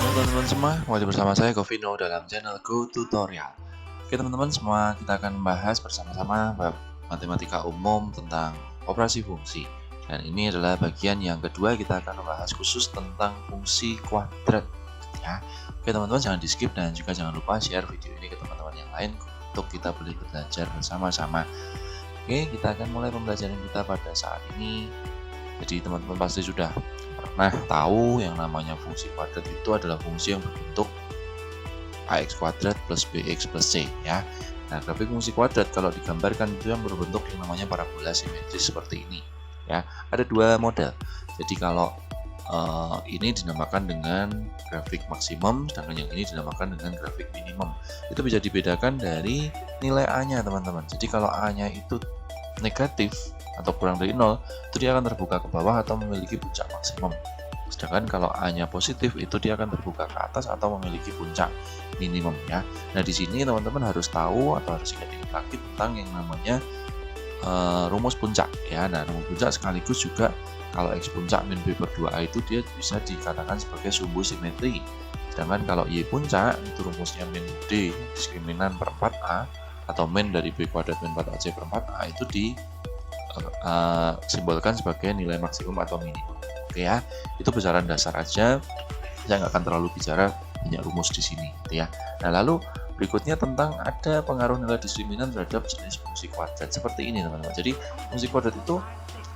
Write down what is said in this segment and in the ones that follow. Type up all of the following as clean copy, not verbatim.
Halo teman-teman semua, kembali bersama saya Govino dalam channel Go Tutorial. Oke teman-teman semua, kita akan membahas bersama-sama bab matematika umum tentang operasi fungsi. Dan ini adalah bagian yang kedua, kita akan membahas khusus tentang fungsi kuadrat. Ya. Oke teman-teman, jangan di skip dan juga jangan lupa share video ini ke teman-teman yang lain untuk kita boleh belajar bersama-sama. Oke, kita akan mulai pembelajaran kita pada saat ini. Jadi teman-teman pasti sudah pernah tahu yang namanya fungsi kuadrat itu adalah fungsi yang berbentuk ax kuadrat plus bx plus c ya. Nah, grafik fungsi kuadrat kalau digambarkan itu yang berbentuk yang namanya parabola simetris seperti ini ya. Ada dua model. Jadi kalau ini dinamakan dengan grafik maksimum, sedangkan yang ini dinamakan dengan grafik minimum. Itu bisa dibedakan dari nilai A-nya teman-teman. Jadi kalau A-nya itu negatif atau kurang dari 0, itu dia akan terbuka ke bawah atau memiliki puncak maksimum. Sedangkan kalau A-nya positif, itu dia akan terbuka ke atas atau memiliki puncak minimum ya. Nah, di sini teman-teman harus tahu atau harus ingat-ingat lagi tentang yang namanya rumus puncak ya. Nah, rumus puncak sekaligus juga kalau X puncak min B per 2A itu dia bisa dikatakan sebagai sumbu simetri. Sedangkan kalau Y puncak itu rumusnya min D diskriminan per 4A atau min dari B kuadrat min 4AC per 4A itu simbolkan sebagai nilai maksimum atau minimum. Oke ya, itu besaran dasar aja. Saya nggak akan terlalu bicara banyak rumus di sini, gitu ya. Nah, lalu berikutnya tentang ada pengaruh nilai diskriminan terhadap jenis fungsi kuadrat seperti ini, teman-teman. Jadi fungsi kuadrat itu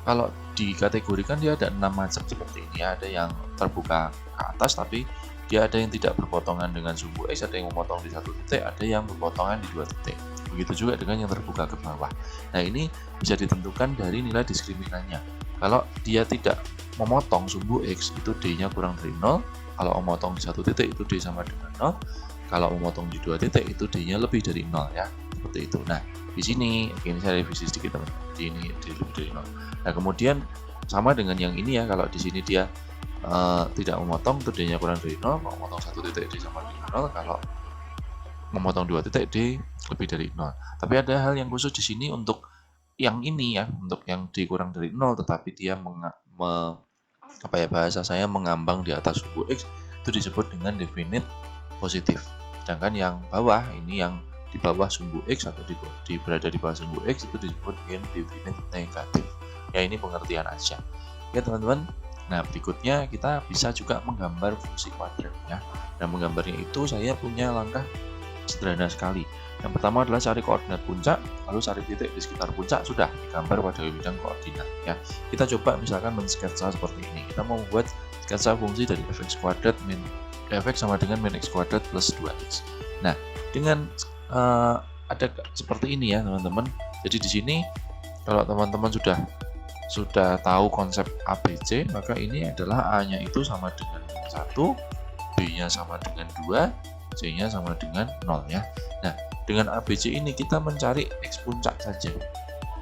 kalau dikategorikan dia ada 6 macam seperti ini ya. Ada yang terbuka ke atas tapi dia ada yang tidak berpotongan dengan sumbu X, ada yang memotong di satu titik, ada yang berpotongan di dua titik. Begitu juga dengan yang terbuka ke bawah. Nah, ini bisa ditentukan dari nilai diskriminannya. Kalau dia tidak memotong sumbu X, itu D-nya kurang dari 0. Kalau memotong di satu titik, itu D sama dengan 0. Kalau memotong di dua titik, itu D-nya lebih dari 0 ya. Seperti itu. Nah, di sini, ini saya revisi sedikit teman-teman. Ini D lebih dari 0. Nah, kemudian sama dengan yang ini ya. Kalau di sini dia tidak memotong, itu D-nya kurang dari 0. Kalau memotong satu titik, D sama dengan 0. Kalau memotong dua titik, D lebih dari 0. Tapi ada hal yang khusus di sini untuk yang ini ya, untuk yang D kurang dari 0 tetapi dia bahasa saya mengambang di atas sumbu X, itu disebut dengan definite positif. Sedangkan yang bawah ini, yang di bawah sumbu X atau berada di bawah sumbu X, itu disebut dengan definite negatif. Ya, ini pengertian aja ya teman-teman. Nah, berikutnya kita bisa juga menggambar fungsi kuadrat ya. Dan menggambarnya itu saya punya langkah sederhana sekali. Yang pertama adalah cari koordinat puncak, lalu cari titik di sekitar puncak, sudah digambar pada bidang koordinat ya. Kita coba misalkan mensketsa seperti ini. Kita mau membuat sketsa fungsi dari fx kuadrat min fx sama dengan min x kuadrat plus 2x. Nah, dengan ada seperti ini ya teman-teman. Jadi di sini kalau teman-teman sudah tahu konsep ABC, maka ini adalah A-nya itu sama dengan 1, B-nya sama dengan 2, C-nya sama dengan 0 ya. Nah, dengan ABC ini kita mencari X puncak saja.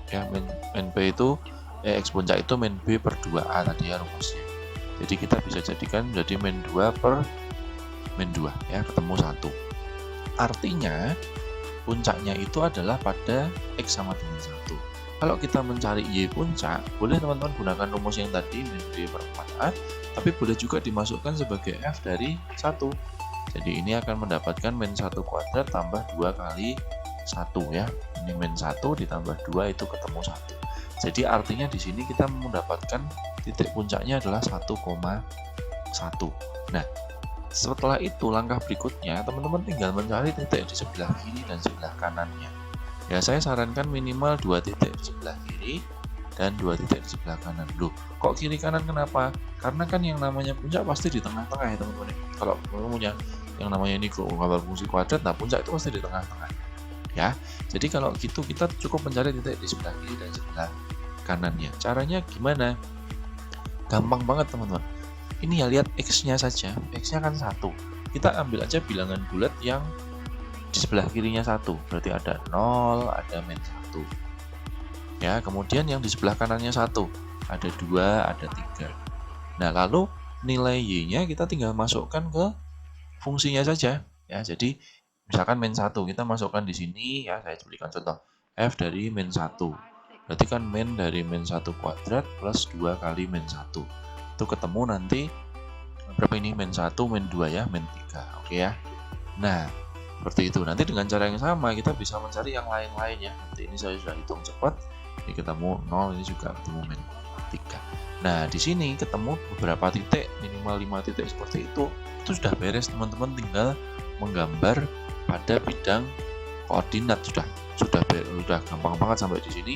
Ya, min B itu X puncak itu min B per 2A tadi ya rumusnya. Jadi kita bisa jadikan menjadi min 2 per min 2 ya, ketemu 1. Artinya puncaknya itu adalah pada X sama dengan 1. Kalau kita mencari Y puncak, boleh teman-teman gunakan rumus yang tadi min B per 4A, tapi boleh juga dimasukkan sebagai F dari 1. Jadi ini akan mendapatkan min 1 kuadrat tambah 2 kali 1 ya. Ini min 1 ditambah 2 itu ketemu 1. Jadi artinya di sini kita mendapatkan titik puncaknya adalah 1,1. Nah, setelah itu langkah berikutnya teman-teman tinggal mencari titik di sebelah kiri dan sebelah kanannya. Ya, saya sarankan minimal 2 titik di sebelah kiri dan 2 titik di sebelah kanan. Loh, kok kiri kanan kenapa? Karena kan yang namanya puncak pasti di tengah-tengah ya teman-teman. Kalau punya yang namanya ini gambar fungsi kuadrat, nah puncak itu pasti di tengah-tengah ya. Jadi kalau gitu kita cukup mencari titik di sebelah kiri dan sebelah kanannya. Caranya gimana? Gampang banget teman-teman. Ini ya, lihat X-nya saja. X-nya kan 1. Kita ambil aja bilangan bulat yang di sebelah kirinya 1. Berarti ada 0, ada min 1 ya. Kemudian yang di sebelah kanannya 1, ada 2, ada 3. Nah, lalu nilai Y-nya kita tinggal masukkan ke fungsinya saja ya. Jadi misalkan min 1 kita masukkan di sini ya, saya berikan contoh F dari min 1. Berarti kan min dari min 1 kuadrat plus 2 kali min 1. Itu ketemu nanti berapa ini, min 1, min 2 ya, min 3. Oke ya. Nah, seperti itu. Nanti dengan cara yang sama kita bisa mencari yang lain-lain ya. Nanti ini saya sudah hitung cepat. Ini ketemu 0, ini juga ketemu min 3. Nah, di sini ketemu beberapa titik, minimal 5 titik seperti itu. Itu sudah beres, teman-teman tinggal menggambar pada bidang koordinat. Sudah gampang banget sampai di sini.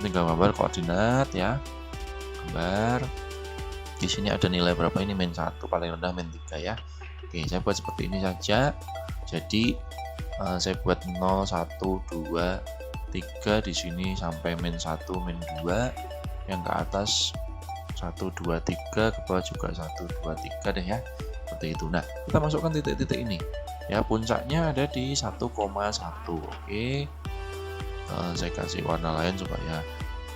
Tinggal gambar koordinat ya. Gambar. Di sini ada nilai berapa ini, min 1, paling rendah min 3 ya. Oke, saya buat seperti ini saja. Jadi saya buat 0, 1, 2, 3 di sini sampai min 1, min 2. Yang ke atas 1, 2, 3, ke bawah juga 1, 2, 3 deh ya. Seperti itu. Nah, kita masukkan titik-titik ini. Ya, puncaknya ada di 1,1. Oke. Saya kasih warna lain supaya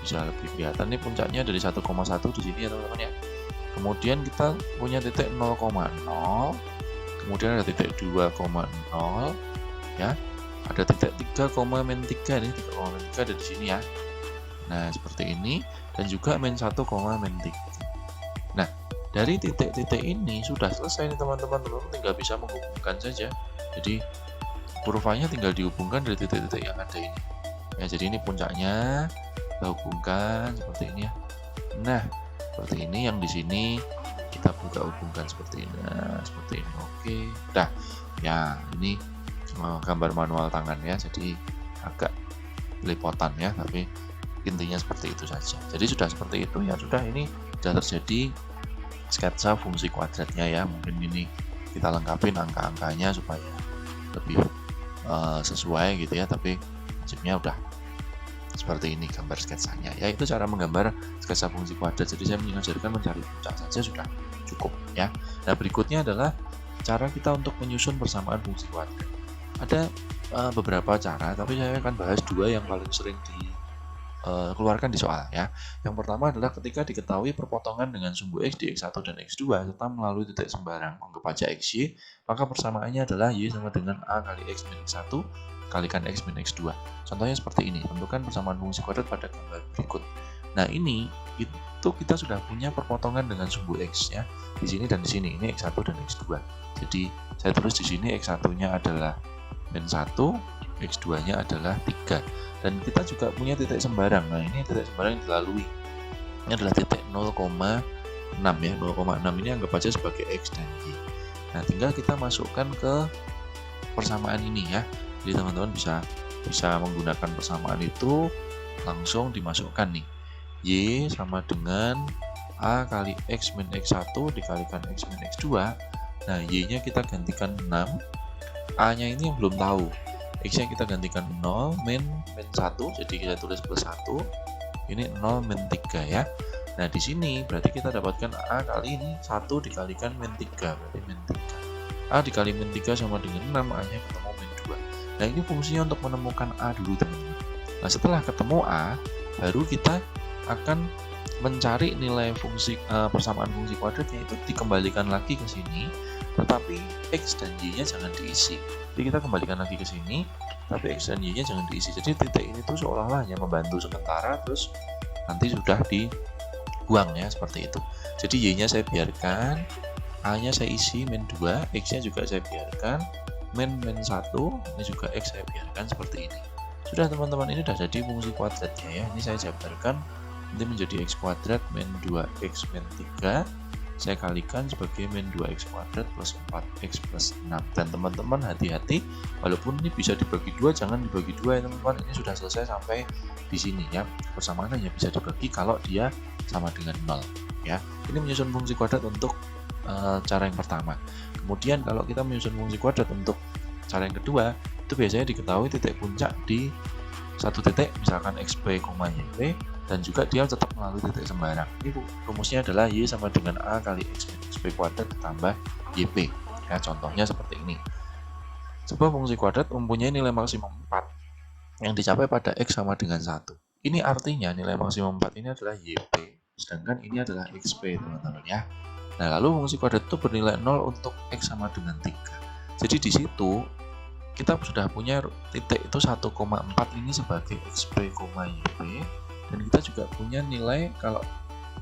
bisa lebih kelihatan. Nih puncaknya dari 1,1 di sini ya teman-teman ya. Kemudian kita punya titik 0,0, kemudian ada titik 2,0 ya, ada titik 3, min 3 nih, 3,3 ada di sini ya. Nah, seperti ini, dan juga min 1, min 3. Nah, dari titik-titik ini sudah selesai nih teman-teman, tinggal bisa menghubungkan saja. Jadi kurvanya tinggal dihubungkan dari titik-titik yang ada ini. Ya, jadi ini puncaknya kita hubungkan seperti ini ya. Nah, seperti ini, yang di sini kita buka hubungkan seperti ini. Nah, seperti ini. Oke. Udah. Ya, ini gambar manual tangan ya. Jadi agak lepotan ya, tapi intinya seperti itu saja. Jadi sudah seperti itu ya, sudah, ini sudah terjadi sketsa fungsi kuadratnya ya. Mungkin ini kita lengkapin angka-angkanya supaya lebih sesuai gitu ya, tapi prinsipnya udah seperti ini gambar sketsanya ya. Itu cara menggambar sketsa fungsi kuadrat. Jadi saya mengajarkan mencari puncak saja sudah cukup ya. Nah, berikutnya adalah cara kita untuk menyusun persamaan fungsi kuadrat. Ada beberapa cara, tapi saya akan bahas dua yang paling sering dikeluarkan di soal ya. Yang pertama adalah ketika diketahui perpotongan dengan sumbu X di X1 dan X2 serta melalui titik sembarang, anggap aja XY, maka persamaannya adalah Y sama dengan A kali X min X1 kalikan X min X2. Contohnya seperti ini, tentukan persamaan fungsi kuadrat pada gambar berikut. Nah, ini itu kita sudah punya perpotongan dengan sumbu X ya. Di sini dan di sini, ini X1 dan X2. Jadi saya tulis di sini X1-nya adalah min 1, X2-nya adalah 3. Dan kita juga punya titik sembarang. Nah, ini titik sembarang yang dilalui. Ini adalah titik 0,6 ya. 0,6 ini anggap aja sebagai X dan Y. Nah, tinggal kita masukkan ke persamaan ini ya. Jadi teman-teman bisa menggunakan persamaan itu langsung dimasukkan nih. Y sama dengan A kali X min X1 dikalikan X min X2. Nah, Y-nya kita gantikan 6. A-nya ini yang belum tahu. X-nya kita gantikan 0 min 1. Jadi kita tulis plus 1. Ini 0 min 3 ya. Nah, di sini berarti kita dapatkan A kali ini 1 dikalikan min 3. Berarti min 3. A dikali min 3 sama dengan 6. A-nya ketemu min 2. Nah, ini fungsinya untuk menemukan A dulu teman-teman. Nah, setelah ketemu A, baru kita akan mencari nilai fungsi persamaan fungsi kuadratnya, itu dikembalikan lagi ke sini, tetapi X dan Y-nya jangan diisi. Jadi kita kembalikan lagi ke sini, tapi X dan Y-nya jangan diisi. Jadi titik ini tuh seolah-olah hanya membantu sementara, terus nanti sudah dibuang ya, seperti itu. Jadi Y-nya saya biarkan, A-nya saya isi min 2, X-nya juga saya biarkan, min 1, ini juga X saya biarkan seperti ini. Sudah teman-teman, ini sudah jadi fungsi kuadratnya ya. Ini saya jabarkan, nanti menjadi X kuadrat min 2X min 3, saya kalikan sebagai min 2X kuadrat plus 4X plus 6. Dan teman-teman hati-hati, walaupun ini bisa dibagi 2, jangan dibagi 2 ya teman-teman. Ini sudah selesai sampai di sini ya. Persamaan hanya bisa dibagi kalau dia sama dengan 0 ya. Ini menyusun fungsi kuadrat untuk cara yang pertama. Kemudian kalau kita menyusun fungsi kuadrat untuk cara yang kedua, itu biasanya diketahui titik puncak di satu titik, misalkan XP, YP, dan juga dia tetap melalui titik sembarang. Ini rumusnya adalah Y sama dengan A kali X min XP kuadrat ditambah YP. Ya, contohnya seperti ini. Sebuah fungsi kuadrat mempunyai nilai maksimum 4 yang dicapai pada X sama dengan 1. Ini artinya nilai maksimum 4 ini adalah YP, sedangkan ini adalah XP teman-teman ya. Nah, lalu fungsi kuadrat itu bernilai 0 untuk X sama dengan 3. Jadi di situ kita sudah punya titik itu 1,4 ini sebagai XP, YP, dan kita juga punya nilai kalau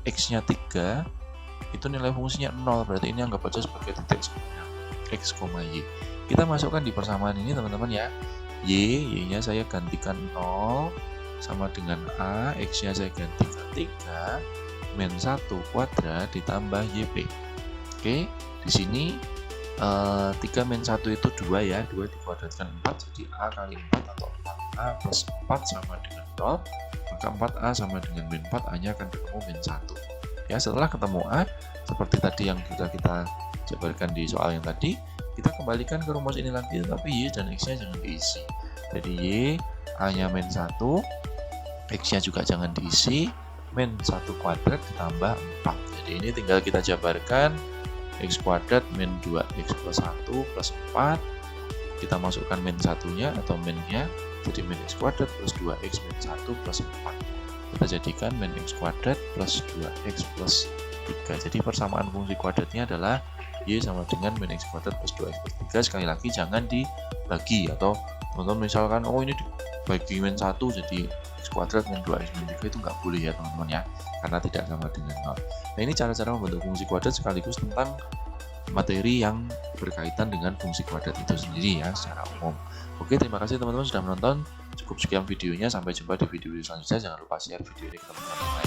X-nya 3, itu nilai fungsinya 0, berarti ini anggap aja sebagai titik sebenarnya X, Y. Kita masukkan di persamaan ini teman-teman ya. Y-nya saya gantikan 0 sama dengan A, X-nya saya gantikan 3, min 1 kuadrat ditambah YP. Oke, di sini 3 min 1 itu 2 ya, 2 dikuadratkan 4, jadi A kali 4 atau 4A plus 4 sama dengan 0, maka 4A sama dengan min 4, A-nya akan ketemu min 1. Ya, setelah ketemu A, seperti tadi yang kita jabarkan di soal yang tadi, kita kembalikan ke rumus ini lagi, tapi Y dan X-nya jangan diisi. Jadi Y, A-nya min 1, X-nya juga jangan diisi, min 1 kuadrat ditambah 4. Jadi ini tinggal kita jabarkan, X kuadrat min 2X plus 1 plus 4. Kita masukkan min 1-nya atau min-nya, jadi min X kuadrat plus 2X min 1 plus 4. Kita jadikan min X kuadrat plus 2X plus 3. Jadi persamaan fungsi kuadratnya adalah Y sama dengan min X kuadrat plus 2X plus 3. Sekali lagi jangan dibagi, atau teman-teman misalkan oh ini dibagi min 1 jadi X kuadrat min 2X min 3, itu nggak boleh ya teman-teman ya, karena tidak sama dengan 0. Nah, ini cara-cara membentuk fungsi kuadrat sekaligus tentang materi yang berkaitan dengan fungsi kuadrat itu sendiri ya secara umum. Oke, terima kasih teman-teman sudah menonton. Cukup sekian videonya, sampai jumpa di video selanjutnya. Jangan lupa share video ini ke teman-teman lain.